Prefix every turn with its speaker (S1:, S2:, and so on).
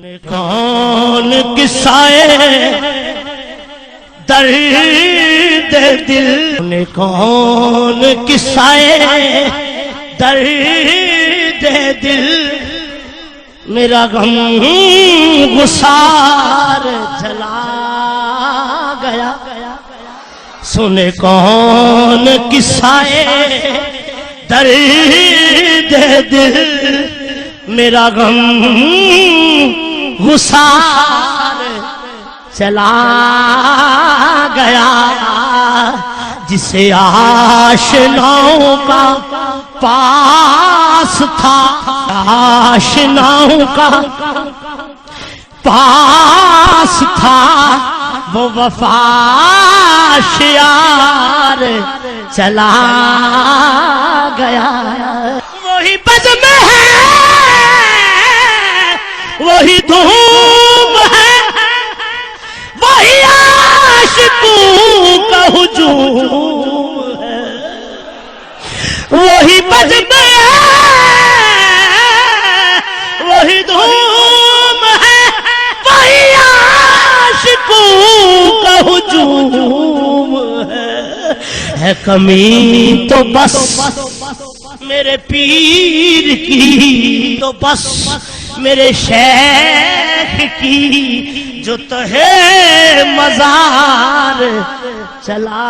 S1: کون قصائے درد دل، کون قصائے درد دل، میرا غم گسار جلا گیا، سنے کون قصائے درد دل، میرا غم گسار چلا گیا، جسے آشناؤں کا پاس تھا، آشناؤں کا پاس تھا، وہ وفا شیار چلا گیا، وہی بزم ہے، وہی دھوم ہے، وہی عاشقوں کا ہجوم ہے، وہی بزم ہے، وہی دھوم ہے، وہی عاشقوں کا ہجوم ہے کمی تو بس میرے پیر کی، تو بس میرے شیخ کی، جو تہے مزار چلا